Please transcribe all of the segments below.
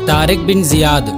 طارق بن زیاد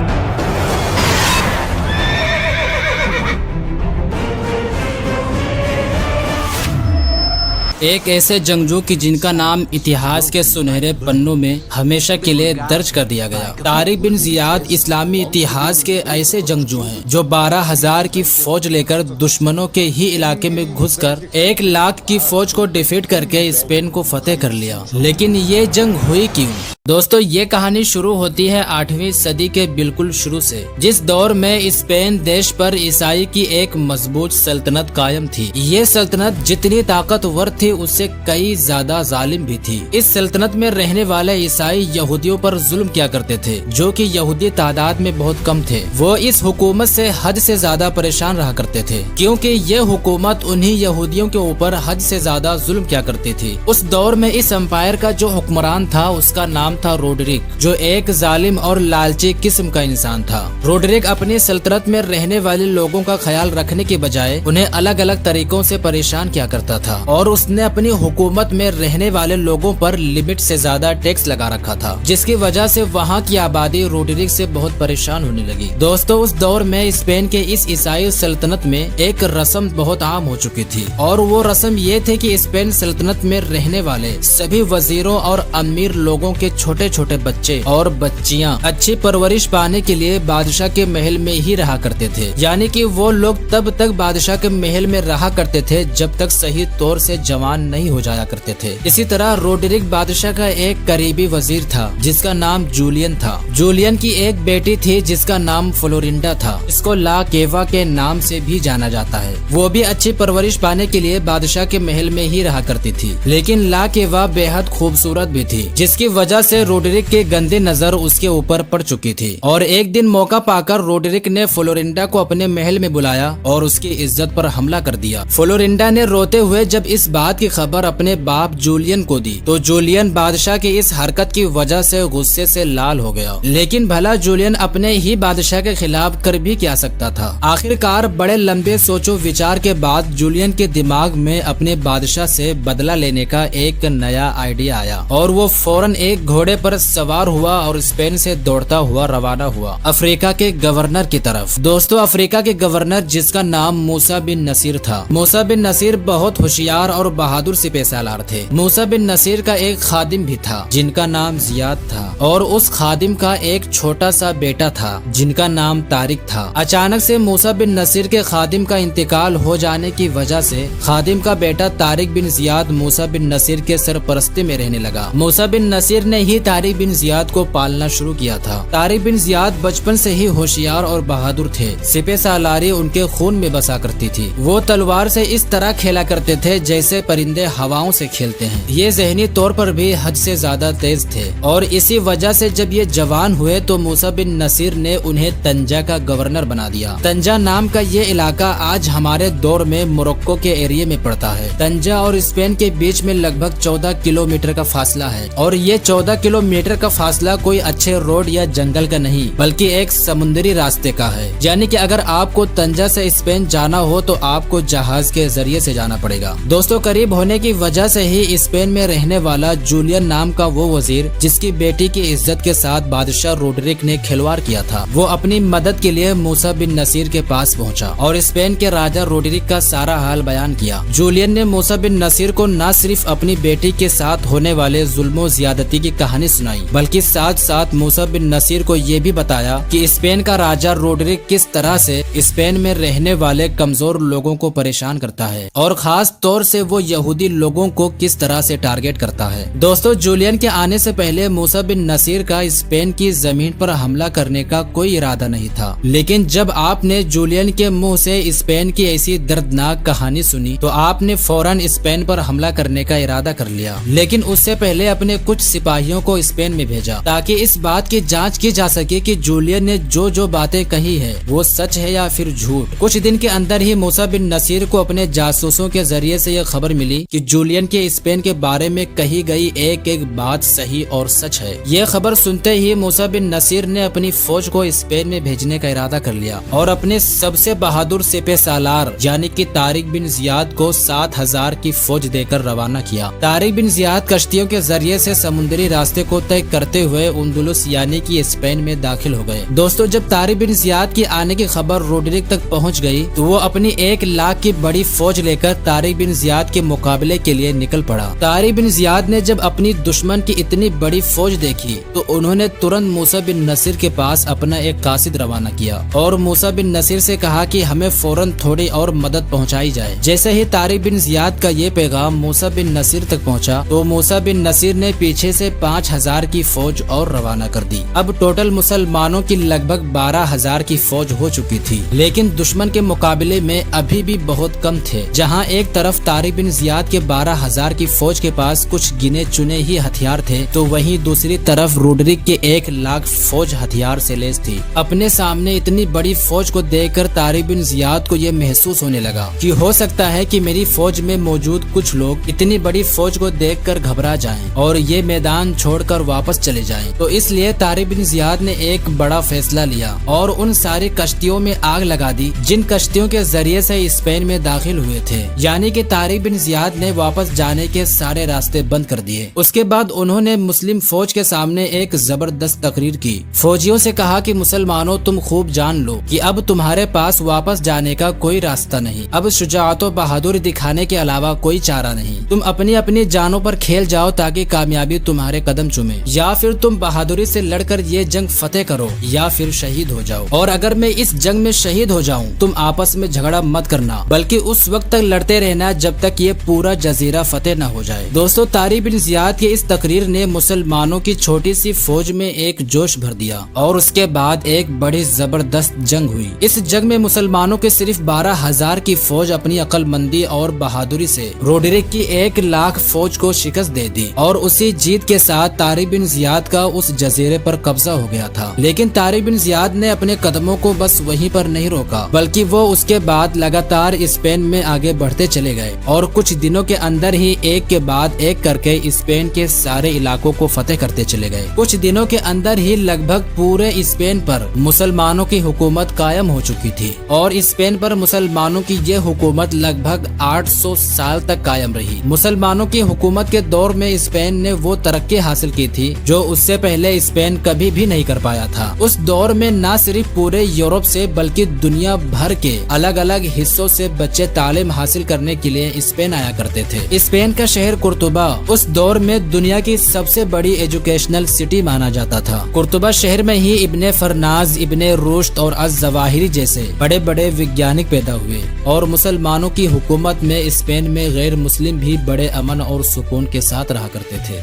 ایک ایسے جنگجو کی جن کا نام اتہاس کے سنہرے پنوں میں ہمیشہ کے لیے درج کر دیا گیا۔ طارق بن زیاد اسلامی اتہاس کے ایسے جنگجو ہیں جو 12,000 کی فوج لے کر دشمنوں کے ہی علاقے میں گھس کر 1,00,000 کی فوج کو ڈیفیٹ کر کے اسپین کو فتح کر لیا۔ لیکن یہ جنگ ہوئی کیوں؟ دوستو یہ کہانی شروع ہوتی ہے 8ویں صدی کے بالکل شروع سے، جس دور میں اسپین دیش پر عیسائی کی ایک مضبوط سلطنت قائم تھی۔ یہ سلطنت جتنی طاقتور تھی اس سے کئی زیادہ ظالم بھی تھی۔ اس سلطنت میں رہنے والے عیسائی یہودیوں پر ظلم کیا کرتے تھے، جو کہ یہودی تعداد میں بہت کم تھے۔ وہ اس حکومت سے حد سے زیادہ پریشان رہا کرتے تھے، کیونکہ یہ حکومت انہی یہودیوں کے اوپر حد سے زیادہ ظلم کیا کرتی تھی۔ اس دور میں اس امپائر کا جو حکمران تھا اس کا نام تھا روڈرک، جو ایک ظالم اور لالچی قسم کا انسان تھا۔ روڈرک اپنی سلطنت میں رہنے والے لوگوں کا خیال رکھنے کے بجائے انہیں الگ الگ طریقوں سے پریشان کیا کرتا تھا، اور اس نے اپنی حکومت میں رہنے والے لوگوں پر لمٹ سے زیادہ ٹیکس لگا رکھا تھا، جس کی وجہ سے وہاں کی آبادی روڈرک سے بہت پریشان ہونے لگی۔ دوستو اس دور میں اسپین کے اس عیسائی سلطنت میں ایک رسم بہت عام ہو چکی تھی، اور وہ رسم یہ تھی کہ اسپین سلطنت میں رہنے والے سبھی وزیروں اور امیر لوگوں کے چھوٹے چھوٹے بچے اور بچیاں اچھی پرورش پانے کے لیے بادشاہ کے محل میں ہی رہا کرتے تھے، یعنی کہ وہ لوگ تب تک بادشاہ کے محل میں رہا کرتے تھے جب تک صحیح طور سے جوان نہیں ہو جایا کرتے تھے۔ اسی طرح روڈرک بادشاہ کا ایک قریبی وزیر تھا جس کا نام جولین تھا۔ جولین کی ایک بیٹی تھی جس کا نام فلورینڈا تھا، اس کو لا کیوا کے نام سے بھی جانا جاتا ہے۔ وہ بھی اچھی پرورش پانے کے لیے بادشاہ کے محل میں ہی رہا کرتی تھی، لیکن لا کیوا بے حد خوبصورت بھی تھی، جس کی وجہ سے روڈرک کی گندی نظر اس کے اوپر پڑ چکی تھی۔ اور ایک دن موقع پا کر روڈرک نے فلورینڈا کو اپنے محل میں بلایا اور اس کی عزت پر حملہ کر دیا۔ فلورینڈا نے روتے ہوئے جب اس بات کی خبر اپنے باپ جولین کو دی تو جولین بادشاہ کی اس حرکت کی وجہ سے غصے سے لال ہو گیا، لیکن بھلا جولین اپنے ہی بادشاہ کے خلاف کر بھی کیا سکتا تھا؟ آخر کار بڑے لمبے سوچ و وچار کے بعد جولین کے دماغ میں اپنے بادشاہ سے بدلہ لینے کا ایک نیا آئیڈیا آیا، اور وہ فوراً ایک گھوڑے پر سوار ہوا اور اسپین سے دوڑتا ہوا روانہ ہوا افریقہ کے گورنر کی طرف۔ دوستو افریقہ کے گورنر جس کا نام موسیٰ بن نصیر تھا۔ موسیٰ بن نصیر بہت ہوشیار اور بہادر سپہ سالار تھے۔ موسیٰ بن نصیر کا ایک خادم بھی تھا جن کا نام زیاد تھا، اور اس خادم کا ایک چھوٹا سا بیٹا تھا جن کا نام طارق تھا۔ اچانک سے موسیٰ بن نصیر کے خادم کا انتقال ہو جانے کی وجہ سے خادم کا بیٹا طارق بن زیاد موسیٰ بن نصیر کے سرپرستی میں رہنے لگا۔ موسیٰ بن نصیر نے ہی طارق بن زیاد کو پالنا شروع کیا تھا۔ طارق بن زیاد بچپن سے ہی ہوشیار اور بہادر تھے۔ سپہ سالاری ان کے خون میں بسا کرتی تھی۔ وہ تلوار سے اس طرح کھیلا کرتے تھے جیسے پرندے ہواؤں سے کھیلتے ہیں۔ یہ ذہنی طور پر بھی حد سے زیادہ تیز تھے، اور اسی وجہ سے جب یہ جوان ہوئے تو موسیٰ بن نصیر نے انہیں طنجہ کا گورنر بنا دیا۔ طنجہ نام کا یہ علاقہ آج ہمارے دور میں موروکو کے ایریے میں پڑتا ہے۔ طنجہ اور اسپین کے بیچ میں لگ بھگ 14 کلومیٹر کا فاصلہ ہے، اور یہ 14 کلومیٹر کا فاصلہ کوئی اچھے روڈ یا جنگل کا نہیں بلکہ ایک سمندری راستے کا ہے، یعنی کہ اگر آپ کو طنجہ سے اسپین جانا ہو تو آپ کو جہاز کے ذریعے سے جانا پڑے گا۔ دوستو قریب ہونے کی وجہ سے ہی اسپین میں رہنے والا جولین نام کا وہ وزیر جس کی بیٹی کی عزت کے ساتھ بادشاہ روڈرک نے کھلواڑ کیا تھا، وہ اپنی مدد کے لیے موسیٰ بن نصیر کے پاس پہنچا اور اسپین کے راجہ روڈرک کا سارا حال بیان کیا۔ جولین نے موسیٰ بن نصیر کو نہ صرف اپنی بیٹی کے ساتھ ہونے والے ظلم و زیادتی کی کہانی سنائی بلکہ ساتھ ساتھ موسیٰ بن نصیر کو یہ بھی بتایا کہ اسپین کا راجہ روڈرک کس طرح سے اسپین میں رہنے والے کمزور لوگوں کو پریشان کرتا ہے، اور خاص طور سے وہ یہودی لوگوں کو کس طرح سے ٹارگٹ کرتا ہے۔ دوستو جولین کے آنے سے پہلے موسیٰ بن نصیر کا اسپین کی زمین پر حملہ کرنے کا کوئی ارادہ نہیں تھا، لیکن جب آپ نے جولین کے منہ سے اسپین کی ایسی دردناک کہانی سنی تو آپ نے فوراً اسپین پر حملہ کرنے کا ارادہ کر لیا، لیکن اس سے پہلے اپنے کچھ سپاہیوں کو اسپین میں بھیجا تاکہ اس بات کی جانچ کی جا سکے کہ جولین نے جو باتیں کہی ہے وہ سچ ہے یا پھر جھوٹ۔ کچھ دن کے اندر ہی موسیٰ بن نصیر کو اپنے جاسوسوں کے ذریعے سے یہ خبر ملی کہ جولین کے اسپین کے بارے میں کہی گئی ایک ایک بات صحیح اور سچ ہے۔ یہ خبر سنتے ہی موسیٰ بن نصیر نے اپنی فوج کو اسپین میں بھیجنے کا ارادہ کر لیا اور اپنے سب سے بہادر سپہ سالار یعنی کہ طارق بن زیاد کو 7,000 کی فوج دے کر روانہ کیا۔ طارق بن زیاد کشتیوں کے ذریعے سے سمندری راستے کو طے کرتے ہوئے اندلس یعنی کہ اسپین میں داخل ہو گئے۔ دوستو جب طارق بن زیاد کے آنے کی خبر روڈرک تک پہنچ گئی تو وہ اپنی 1 لاکھ کی بڑی فوج لے کر طارق بن زیاد کے مقابلے کے لیے نکل پڑا۔ طارق بن زیاد نے جب اپنی دشمن کی اتنی بڑی فوج دیکھی تو انہوں نے ترنت موسیٰ بن نصیر کے پاس اپنا ایک قاصد روانہ کیا اور موسیٰ بن نصیر سے کہا کہ ہمیں فوراً تھوڑی اور مدد پہنچائی جائے۔ جیسے ہی طارق بن زیاد کا یہ پیغام موسیٰ بن نصیر تک پہنچا تو موسیٰ بن نصیر نے پیچھے سے 5000 کی فوج اور روانہ کر دی۔ اب ٹوٹل مسلمانوں کی لگ بھگ 12000 کی فوج ہو چکی تھی، لیکن دشمن کے مقابلے میں ابھی بھی بہت کم تھے۔ جہاں ایک طرف طارق بن زیاد کے 12000 کی فوج کے پاس کچھ گنے چنے ہی ہتھیار تھے تو وہیں دوسری طرف روڈرک کے 1 لاکھ فوج ہتھیار سے لیس تھی۔ اپنے سامنے اتنی بڑی فوج کو دیکھ کر طارق بن زیاد کو یہ محسوس ہونے لگا کہ ہو سکتا ہے کہ میری فوج میں موجود کچھ لوگ اتنی بڑی فوج کو دیکھ کر گھبرا جائیں اور یہ میدان چھوڑ کر واپس چلے جائیں۔ تو اس لیے طارق بن زیاد نے ایک بڑا فیصلہ لیا اور ان ساری کشتیوں میں آگ لگا دی جن کشتیوں کے ذریعے سے اسپین میں داخل ہوئے تھے، یعنی کہ طارق بن زیاد نے واپس جانے کے سارے راستے بند کر دیے۔ اس کے بعد انہوں نے مسلم فوج کے سامنے ایک زبردست تقریر کی۔ فوجیوں سے کہا کہ مسلمانوں تم خوب جان لو کہ اب تمہارے پاس واپس جانے کا کوئی راستہ نہیں، اب شجاعت و بہادری دکھانے کے علاوہ کوئی چارہ نہیں۔ تم اپنی اپنی جانوں پر کھیل جاؤ تاکہ کامیابی تمہارے قدم چومے، یا پھر تم بہادری سے لڑ کر یہ جنگ فتح کرو یا پھر شہید ہو جاؤ، اور اگر میں اس جنگ میں شہید ہو جاؤں تم آپس میں جھگڑا مت کرنا بلکہ اس وقت تک لڑتے رہنا جب تک یہ پورا جزیرہ فتح نہ ہو جائے۔ دوستو طارق بن زیاد کی اس تقریر نے مسلمانوں کی چھوٹی سی فوج میں ایک جوش بھر دیا اور اس کے بعد ایک بڑی زبردست جنگ ہوئی۔ اس جنگ میں مسلمانوں کے صرف 12000 کی فوج اپنی عقل مندی اور بہادری سے روڈرک کی 1 لاکھ فوج کو شکست دے دی اور اسی جیت کے ساتھ طارق بن زیاد کا اس جزیرے پر قبضہ ہو گیا تھا۔ لیکن طارق بن زیاد نے اپنے قدموں کو بس وہیں پر نہیں روکا بلکہ وہ اس کے بعد لگاتار اسپین میں آگے بڑھتے چلے گئے اور کچھ دنوں کے اندر ہی ایک کے بعد ایک کر کے اسپین کے سارے علاقوں کو فتح کرتے چلے گئے۔ کچھ دنوں کے اندر ہی لگ بھگ پورے اسپین پر مسلمانوں کی حکومت قائم ہو چکی تھی اور اسپین پر مسلمانوں کی یہ حکومت لگ بھگ 800 سال تک قائم رہی۔ مسلمانوں کی حکومت کے دور میں اسپین نے وہ ترقی حاصل کی تھی جو اس سے پہلے اسپین کبھی بھی نہیں کر پایا تھا۔ اس دور میں نہ صرف پورے یورپ سے بلکہ دنیا بھر کے الگ الگ حصوں سے بچے تعلیم حاصل کرنے کے لیے اسپین آیا کرتے تھے۔ اسپین کا شہر قرطبہ اس دور میں دنیا کی سب سے بڑی ایجوکیشنل سٹی مانا جاتا تھا۔ قرطبہ شہر میں ہی ابن فرناز، ابن رشد اور الظواہری جیسے بڑے بڑے ویگیانک پیدا ہوئے اور مسلمانوں کی حکومت میں اسپین میں غیر مسلم بھی بڑے امن اور سکون کے ساتھ رہا کرتے تھے۔